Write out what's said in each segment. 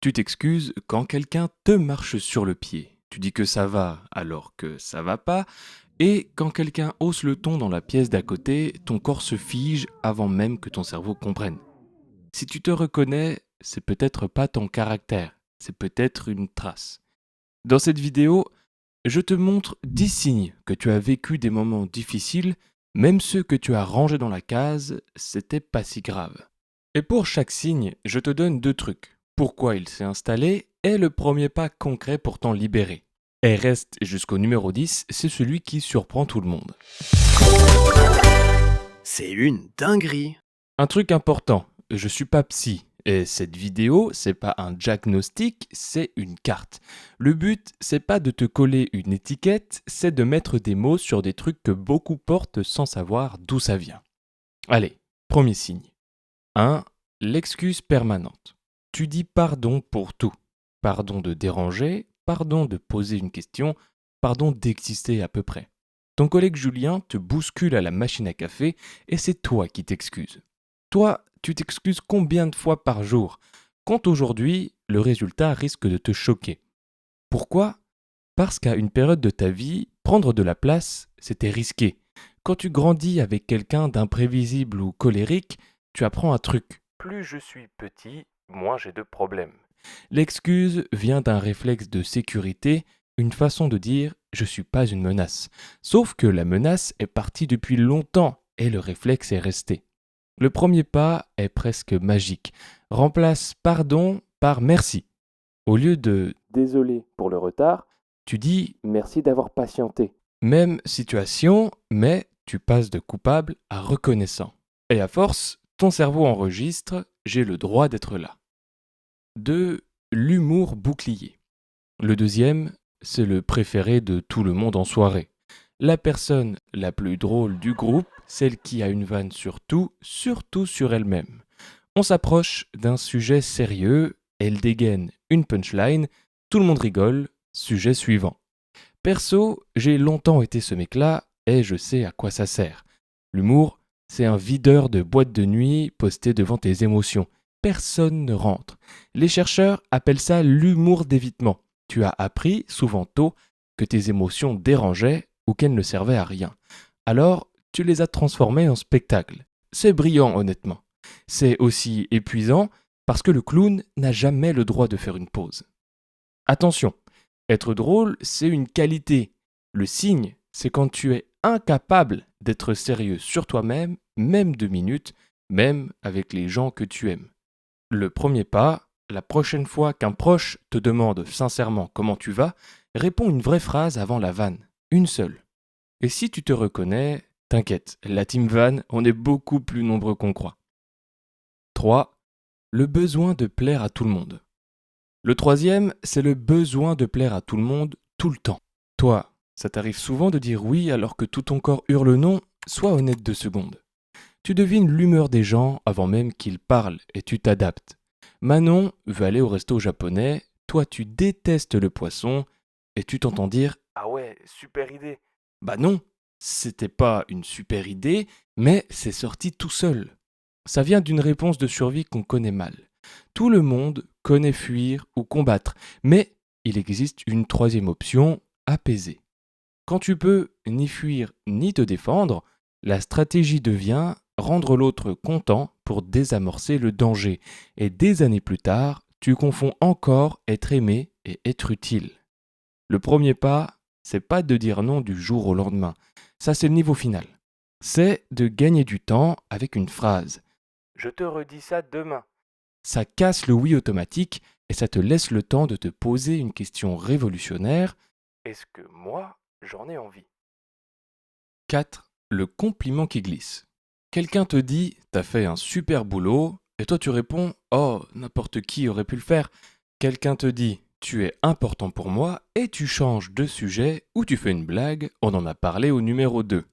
Tu t'excuses quand quelqu'un te marche sur le pied. Tu dis que ça va alors que ça va pas. Et quand quelqu'un hausse le ton dans la pièce d'à côté, ton corps se fige avant même que ton cerveau comprenne. Si tu te reconnais, c'est peut-être pas ton caractère, c'est peut-être une trace. Dans cette vidéo, je te montre 10 signes que tu as vécu des moments difficiles, même ceux que tu as rangés dans la case, c'était pas si grave. Et pour chaque signe, je te donne deux trucs. Pourquoi il s'est installé et le premier pas concret pour t'en libérer. Et reste jusqu'au numéro 10, c'est celui qui surprend tout le monde. C'est une dinguerie. Un truc important, je suis pas psy. Et cette vidéo, c'est pas un diagnostic, c'est une carte. Le but, c'est pas de te coller une étiquette, c'est de mettre des mots sur des trucs que beaucoup portent sans savoir d'où ça vient. Allez, premier signe. 1. L'excuse permanente. Tu dis pardon pour tout. Pardon de déranger, pardon de poser une question, pardon d'exister à peu près. Ton collègue Julien te bouscule à la machine à café et c'est toi qui t'excuses. Toi, tu t'excuses combien de fois par jour? Quand aujourd'hui, le résultat risque de te choquer. Pourquoi? Parce qu'à une période de ta vie, prendre de la place, c'était risqué. Quand tu grandis avec quelqu'un d'imprévisible ou colérique, tu apprends un truc. Plus je suis petit, moins j'ai de problèmes. L'excuse vient d'un réflexe de sécurité, une façon de dire je suis pas une menace. Sauf que la menace est partie depuis longtemps et le réflexe est resté. Le premier pas est presque magique. Remplace pardon par merci. Au lieu de désolé pour le retard, tu dis merci d'avoir patienté. Même situation, mais tu passes de coupable à reconnaissant. Et à force, ton cerveau enregistre j'ai le droit d'être là. 2. L'humour bouclier. Le deuxième, c'est le préféré de tout le monde en soirée. La personne la plus drôle du groupe, celle qui a une vanne sur tout, surtout sur elle-même. On s'approche d'un sujet sérieux, elle dégaine une punchline, tout le monde rigole, sujet suivant. Perso, j'ai longtemps été ce mec-là et je sais à quoi ça sert. L'humour, c'est un videur de boîte de nuit posté devant tes émotions. Personne ne rentre. Les chercheurs appellent ça l'humour d'évitement. Tu as appris, souvent tôt, que tes émotions dérangeaient ou qu'elles ne servaient à rien. Alors, tu les as transformées en spectacle. C'est brillant, honnêtement. C'est aussi épuisant parce que le clown n'a jamais le droit de faire une pause. Attention, être drôle, c'est une qualité. Le signe, c'est quand tu es incapable d'être sérieux sur toi-même, même 2 minutes, même avec les gens que tu aimes. Le premier pas, la prochaine fois qu'un proche te demande sincèrement comment tu vas, réponds une vraie phrase avant la vanne, une seule. Et si tu te reconnais, t'inquiète, la team van, on est beaucoup plus nombreux qu'on croit. 3. Le besoin de plaire à tout le monde. Le troisième, c'est le besoin de plaire à tout le monde tout le temps. Toi, ça t'arrive souvent de dire oui alors que tout ton corps hurle non? Sois honnête 2 secondes. Tu devines l'humeur des gens avant même qu'ils parlent et tu t'adaptes. Manon veut aller au resto japonais, toi tu détestes le poisson et tu t'entends dire ah ouais, super idée. Bah non, c'était pas une super idée, mais c'est sorti tout seul. Ça vient d'une réponse de survie qu'on connaît mal. Tout le monde connaît fuir ou combattre, mais il existe une troisième option, apaiser. Quand tu peux ni fuir ni te défendre, la stratégie devient rendre l'autre content pour désamorcer le danger. Et des années plus tard, tu confonds encore être aimé et être utile. Le premier pas, c'est pas de dire non du jour au lendemain. Ça, c'est le niveau final. C'est de gagner du temps avec une phrase. Je te redis ça demain. Ça casse le oui automatique et ça te laisse le temps de te poser une question révolutionnaire. Est-ce que moi, j'en ai envie? 4. Le compliment qui glisse. Quelqu'un te dit t'as fait un super boulot et toi tu réponds oh, n'importe qui aurait pu le faire. Quelqu'un te dit tu es important pour moi et tu changes de sujet ou tu fais une blague, on en a parlé au numéro 2.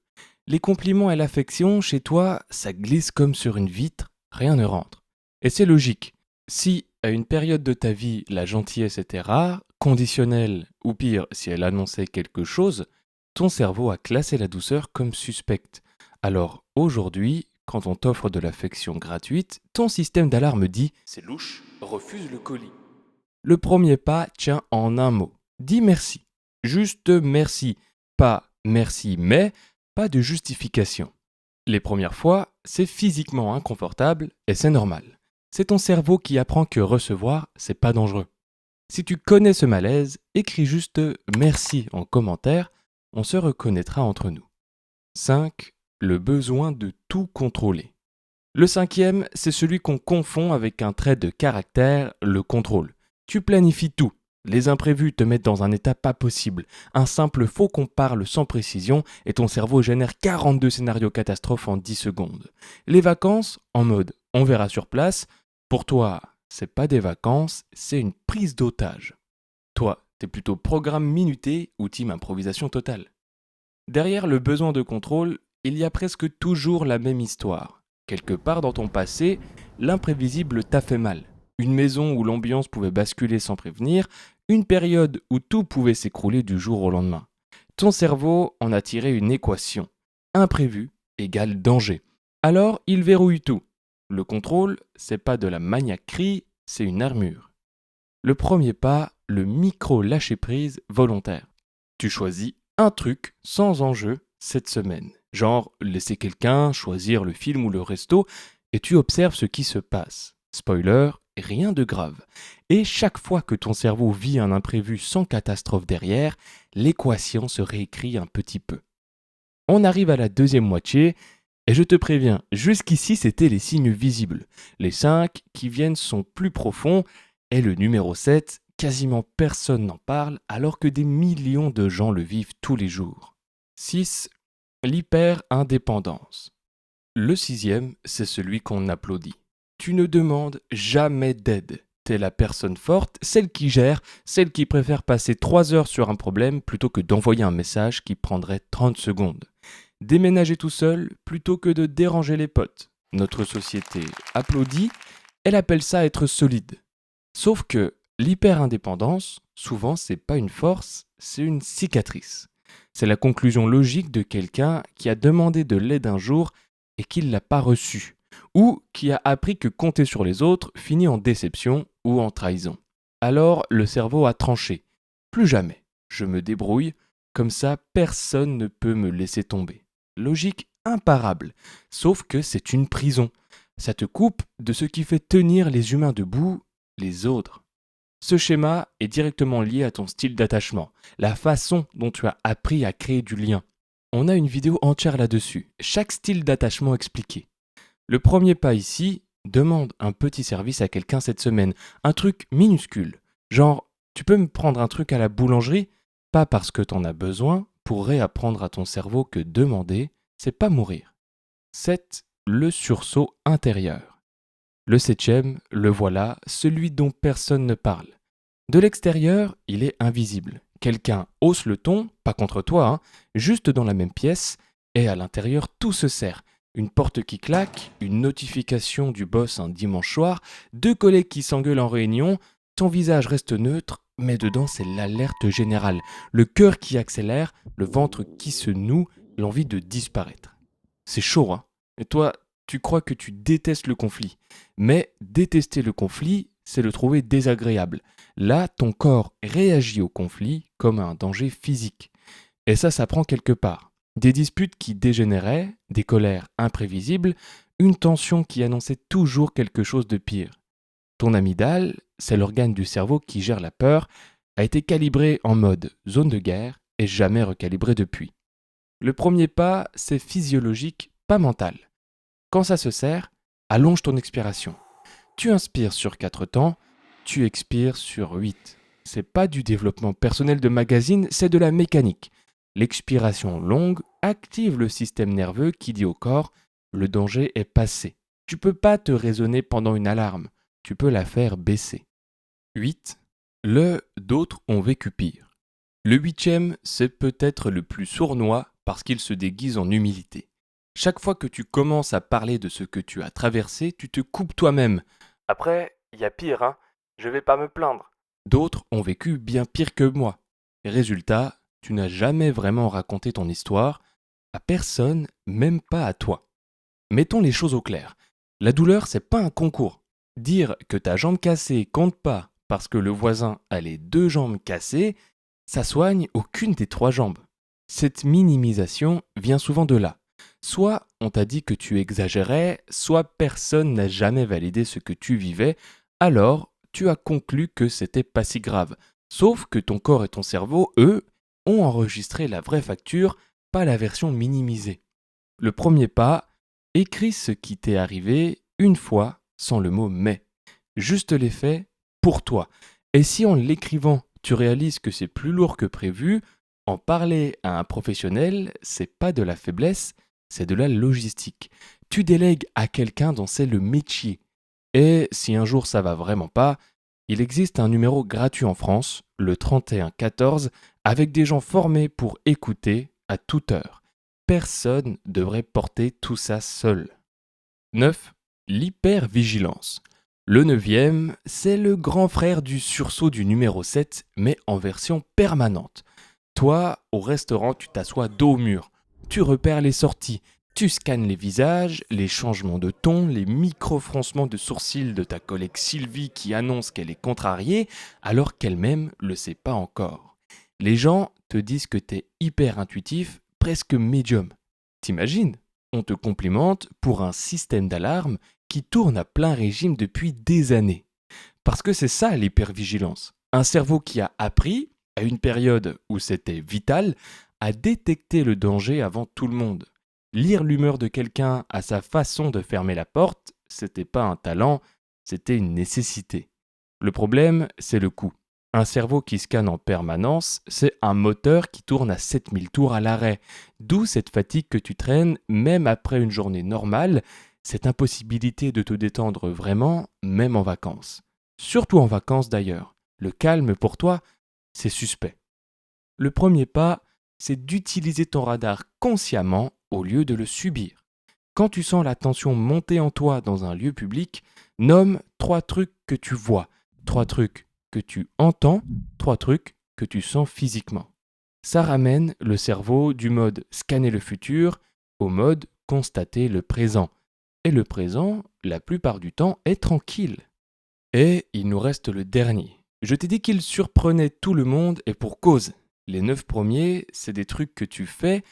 Les compliments et l'affection, chez toi, ça glisse comme sur une vitre, rien ne rentre. Et c'est logique. Si, à une période de ta vie, la gentillesse était rare, conditionnelle, ou pire, si elle annonçait quelque chose, ton cerveau a classé la douceur comme suspecte. Alors, aujourd'hui, quand on t'offre de l'affection gratuite, ton système d'alarme dit c'est louche, refuse le colis. Le premier pas tient en un mot. Dis merci. Juste merci. Pas merci mais, pas de justification. Les premières fois, c'est physiquement inconfortable et c'est normal. C'est ton cerveau qui apprend que recevoir, c'est pas dangereux. Si tu connais ce malaise, écris juste merci en commentaire, on se reconnaîtra entre nous. 5. Le besoin de tout contrôler. Le cinquième, c'est celui qu'on confond avec un trait de caractère, le contrôle. Tu planifies tout. Les imprévus te mettent dans un état pas possible. Un simple faux qu'on parle sans précision et ton cerveau génère 42 scénarios catastrophes en 10 secondes. Les vacances, en mode on verra sur place, pour toi, c'est pas des vacances, c'est une prise d'otage. Toi, t'es plutôt programme minuté ou team improvisation totale. Derrière le besoin de contrôle, il y a presque toujours la même histoire. Quelque part dans ton passé, l'imprévisible t'a fait mal. Une maison où l'ambiance pouvait basculer sans prévenir, une période où tout pouvait s'écrouler du jour au lendemain. Ton cerveau en a tiré une équation. Imprévu égale danger. Alors il verrouille tout. Le contrôle, c'est pas de la maniaquerie, c'est une armure. Le premier pas, le micro-lâcher-prise volontaire. Tu choisis un truc sans enjeu cette semaine. Genre laisser quelqu'un choisir le film ou le resto et tu observes ce qui se passe. Spoiler, rien de grave. Et chaque fois que ton cerveau vit un imprévu sans catastrophe derrière, l'équation se réécrit un petit peu. On arrive à la deuxième moitié et je te préviens, jusqu'ici c'était les signes visibles. Les 5 qui viennent sont plus profonds et le numéro 7, quasiment personne n'en parle alors que des millions de gens le vivent tous les jours. 6. L'hyper-indépendance. Le sixième, c'est celui qu'on applaudit. Tu ne demandes jamais d'aide. T'es la personne forte, celle qui gère, celle qui préfère passer 3 heures sur un problème plutôt que d'envoyer un message qui prendrait 30 secondes. Déménager tout seul plutôt que de déranger les potes. Notre société applaudit, elle appelle ça être solide. Sauf que l'hyper-indépendance, souvent, c'est pas une force, c'est une cicatrice. C'est la conclusion logique de quelqu'un qui a demandé de l'aide un jour et qui ne l'a pas reçue, ou qui a appris que compter sur les autres finit en déception ou en trahison. Alors le cerveau a tranché. Plus jamais. Je me débrouille, comme ça personne ne peut me laisser tomber. Logique imparable, sauf que c'est une prison. Ça te coupe de ce qui fait tenir les humains debout, les autres. Ce schéma est directement lié à ton style d'attachement, la façon dont tu as appris à créer du lien. On a une vidéo entière là-dessus, chaque style d'attachement expliqué. Le premier pas ici, demande un petit service à quelqu'un cette semaine, un truc minuscule. Genre, tu peux me prendre un truc à la boulangerie? Pas parce que t'en as besoin, pour réapprendre à ton cerveau que demander, c'est pas mourir. 7. Le sursaut intérieur. Le septième, le voilà, celui dont personne ne parle. De l'extérieur, il est invisible. Quelqu'un hausse le ton, pas contre toi, juste dans la même pièce, et à l'intérieur tout se serre. Une porte qui claque, une notification du boss un dimanche soir, 2 collègues qui s'engueulent en réunion, ton visage reste neutre, mais dedans c'est l'alerte générale, le cœur qui accélère, le ventre qui se noue, l'envie de disparaître. C'est chaud, hein? Et toi, tu crois que tu détestes le conflit. Mais détester le conflit, c'est le trouver désagréable. Là, ton corps réagit au conflit comme à un danger physique. Et ça prend quelque part. Des disputes qui dégénéraient, des colères imprévisibles, une tension qui annonçait toujours quelque chose de pire. Ton amygdale, c'est l'organe du cerveau qui gère la peur, a été calibré en mode zone de guerre et jamais recalibré depuis. Le premier pas, c'est physiologique, pas mental. Quand ça se serre, allonge ton expiration. Tu inspires sur 4 temps, tu expires sur 8. C'est pas du développement personnel de magazine, c'est de la mécanique. L'expiration longue active le système nerveux qui dit au corps « le danger est passé ». Tu peux pas te raisonner pendant une alarme, tu peux la faire baisser. 8. Le « d'autres ont vécu pire ». Le 8e, c'est peut-être le plus sournois parce qu'il se déguise en humilité. Chaque fois que tu commences à parler de ce que tu as traversé, tu te coupes toi-même. Après, il y a pire, hein, je vais pas me plaindre. D'autres ont vécu bien pire que moi. Résultat, tu n'as jamais vraiment raconté ton histoire à personne, même pas à toi. Mettons les choses au clair. La douleur, c'est pas un concours. Dire que ta jambe cassée compte pas parce que le voisin a les 2 jambes cassées, ça soigne aucune des 3 jambes. Cette minimisation vient souvent de là. Soit on t'a dit que tu exagérais, soit personne n'a jamais validé ce que tu vivais, alors tu as conclu que c'était pas si grave. Sauf que ton corps et ton cerveau, eux, ont enregistré la vraie facture, pas la version minimisée. Le premier pas, écris ce qui t'est arrivé une fois sans le mot mais. Juste les faits pour toi. Et si en l'écrivant, tu réalises que c'est plus lourd que prévu, en parler à un professionnel, c'est pas de la faiblesse, c'est de la logistique. Tu délègues à quelqu'un dont c'est le métier. Et si un jour ça va vraiment pas, il existe un numéro gratuit en France, le 3114, avec des gens formés pour écouter à toute heure. Personne devrait porter tout ça seul. 9. L'hypervigilance. Le 9e, c'est le grand frère du sursaut du numéro 7, mais en version permanente. Toi, au restaurant, tu t'assois dos au mur. Tu repères les sorties. Tu scannes les visages, les changements de ton, les micro-froncements de sourcils de ta collègue Sylvie qui annonce qu'elle est contrariée alors qu'elle-même le sait pas encore. Les gens te disent que t'es hyper intuitif, presque médium. T'imagines ? On te complimente pour un système d'alarme qui tourne à plein régime depuis des années. Parce que c'est ça l'hypervigilance. Un cerveau qui a appris, à une période où c'était vital, à détecter le danger avant tout le monde. Lire l'humeur de quelqu'un à sa façon de fermer la porte, c'était pas un talent, c'était une nécessité. Le problème, c'est le coût. Un cerveau qui scanne en permanence, c'est un moteur qui tourne à 7000 tours à l'arrêt. D'où cette fatigue que tu traînes, même après une journée normale, cette impossibilité de te détendre vraiment, même en vacances. Surtout en vacances d'ailleurs. Le calme pour toi, c'est suspect. Le premier pas, c'est d'utiliser ton radar consciemment au lieu de le subir. Quand tu sens la tension monter en toi dans un lieu public, nomme 3 trucs que tu vois, 3 trucs que tu entends, 3 trucs que tu sens physiquement. Ça ramène le cerveau du mode scanner le futur au mode constater le présent. Et le présent, la plupart du temps, est tranquille. Et il nous reste le dernier. Je t'ai dit qu'il surprenait tout le monde et pour cause. Les 9 premiers, c'est des trucs que tu fais.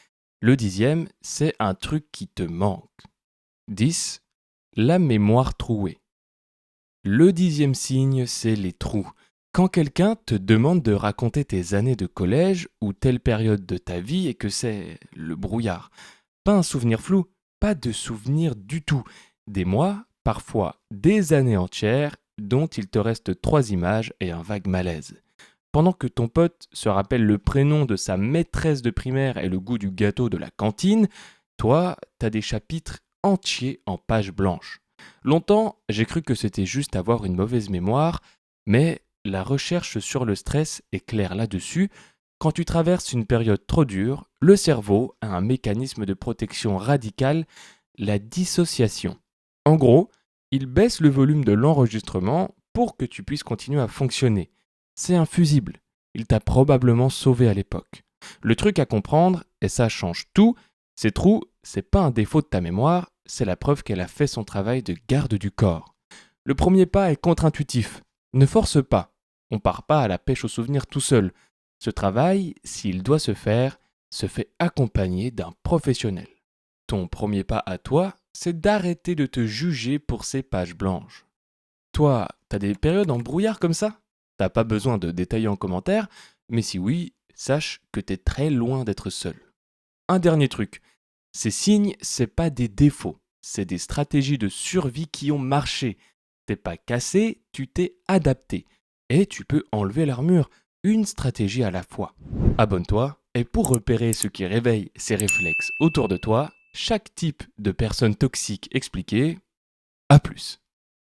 Le 10e, c'est un truc qui te manque. 10. La mémoire trouée. Le 10e signe, c'est les trous. Quand quelqu'un te demande de raconter tes années de collège ou telle période de ta vie et que c'est le brouillard. Pas un souvenir flou, pas de souvenir du tout. Des mois, parfois des années entières, dont il te reste 3 images et un vague malaise. Pendant que ton pote se rappelle le prénom de sa maîtresse de primaire et le goût du gâteau de la cantine, toi, t'as des chapitres entiers en page blanche. Longtemps, j'ai cru que c'était juste avoir une mauvaise mémoire, mais la recherche sur le stress est claire là-dessus. Quand tu traverses une période trop dure, le cerveau a un mécanisme de protection radical, la dissociation. En gros, il baisse le volume de l'enregistrement pour que tu puisses continuer à fonctionner. C'est un fusible. Il t'a probablement sauvé à l'époque. Le truc à comprendre, et ça change tout, ces trous, c'est pas un défaut de ta mémoire, c'est la preuve qu'elle a fait son travail de garde du corps. Le premier pas est contre-intuitif. Ne force pas. On part pas à la pêche aux souvenirs tout seul. Ce travail, s'il doit se fait accompagné d'un professionnel. Ton premier pas à toi, c'est d'arrêter de te juger pour ces pages blanches. Toi, t'as des périodes en brouillard comme ça ? T'as pas besoin de détailler en commentaire, mais si oui, sache que t'es très loin d'être seul. Un dernier truc, ces signes, c'est pas des défauts, c'est des stratégies de survie qui ont marché. T'es pas cassé, tu t'es adapté. Et tu peux enlever l'armure, une stratégie à la fois. Abonne-toi, et pour repérer ce qui réveille ces réflexes autour de toi, chaque type de personne toxique expliqué, à plus.